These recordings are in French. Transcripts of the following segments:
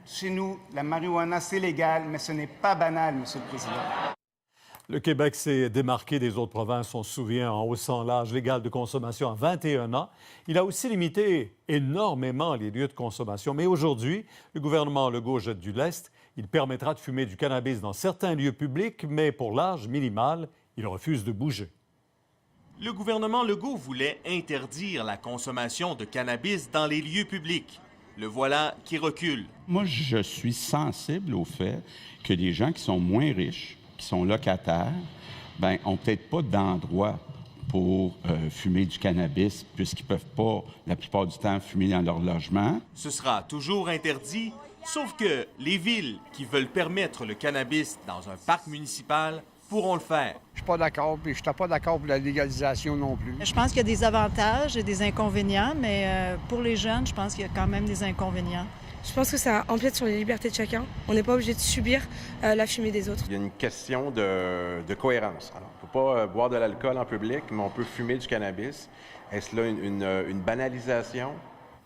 Chez nous, la marijuana, c'est légal, mais ce n'est pas banal, Monsieur le Président. Le Québec s'est démarqué des autres provinces, on se souvient, en haussant l'âge légal de consommation à 21 ans. Il a aussi limité énormément les lieux de consommation. Mais aujourd'hui, le gouvernement Legault jette du lest. Il permettra de fumer du cannabis dans certains lieux publics, mais pour l'âge minimal, il refuse de bouger. Le gouvernement Legault voulait interdire la consommation de cannabis dans les lieux publics. Le voilà qui recule. Moi, je suis sensible au fait que des gens qui sont moins riches, qui sont locataires, bien, ont peut-être pas d'endroit pour fumer du cannabis, puisqu'ils ne peuvent pas, la plupart du temps, fumer dans leur logement. Ce sera toujours interdit, sauf que les villes qui veulent permettre le cannabis dans un parc municipal pourront le faire. Je suis pas d'accord, puis je suis pas d'accord pour la légalisation non plus. Je pense qu'il y a des avantages et des inconvénients, mais pour les jeunes, je pense qu'il y a quand même des inconvénients. Je pense que ça empiète sur les libertés de chacun. On n'est pas obligé de subir la fumée des autres. Il y a une question de cohérence. Alors, on ne peut pas boire de l'alcool en public, mais on peut fumer du cannabis. Est-ce là une banalisation?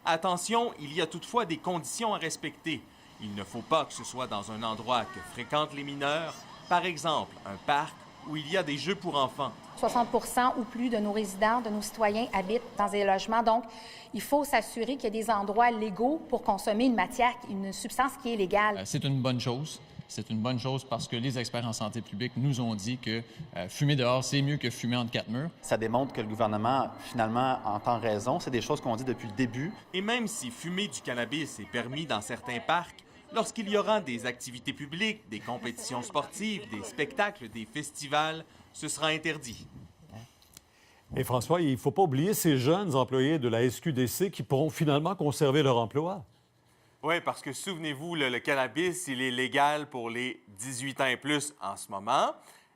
Attention, il y a toutefois des conditions à respecter. Il ne faut pas que ce soit dans un endroit que fréquentent les mineurs, par exemple un parc où il y a des jeux pour enfants. 60 ou plus de nos résidents, de nos citoyens habitent dans des logements. Donc, il faut s'assurer qu'il y a des endroits légaux pour consommer une matière, une substance qui est légale. C'est une bonne chose. C'est une bonne chose parce que les experts en santé publique nous ont dit que fumer dehors, c'est mieux que fumer entre quatre murs. Ça démontre que le gouvernement, finalement, entend raison. C'est des choses qu'on dit depuis le début. Et même si fumer du cannabis est permis dans certains parcs, lorsqu'il y aura des activités publiques, des compétitions sportives, des spectacles, des festivals, ce sera interdit. Et François, il ne faut pas oublier ces jeunes employés de la SQDC qui pourront finalement conserver leur emploi. Oui, parce que souvenez-vous, le cannabis, il est légal pour les 18 ans et plus en ce moment.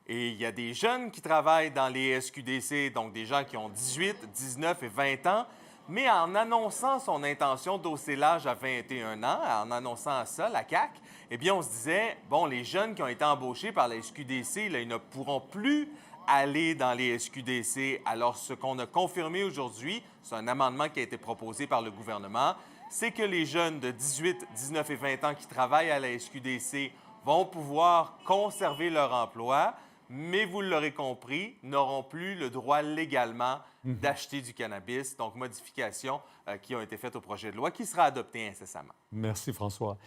Et il y a des jeunes qui travaillent dans les SQDC, donc des gens qui ont 18, 19 et 20 ans. Mais en annonçant son intention d'hausser l'âge à 21 ans, en annonçant ça, la CAQ, eh bien, on se disait, bon, les jeunes qui ont été embauchés par la SQDC, là, ils ne pourront plus aller dans les SQDC. Alors, ce qu'on a confirmé aujourd'hui, c'est un amendement qui a été proposé par le gouvernement, c'est que les jeunes de 18, 19 et 20 ans qui travaillent à la SQDC vont pouvoir conserver leur emploi, mais vous l'aurez compris, n'auront plus le droit légalement d'acheter du cannabis. Donc, modifications qui ont été faites au projet de loi qui sera adopté incessamment. Merci, François.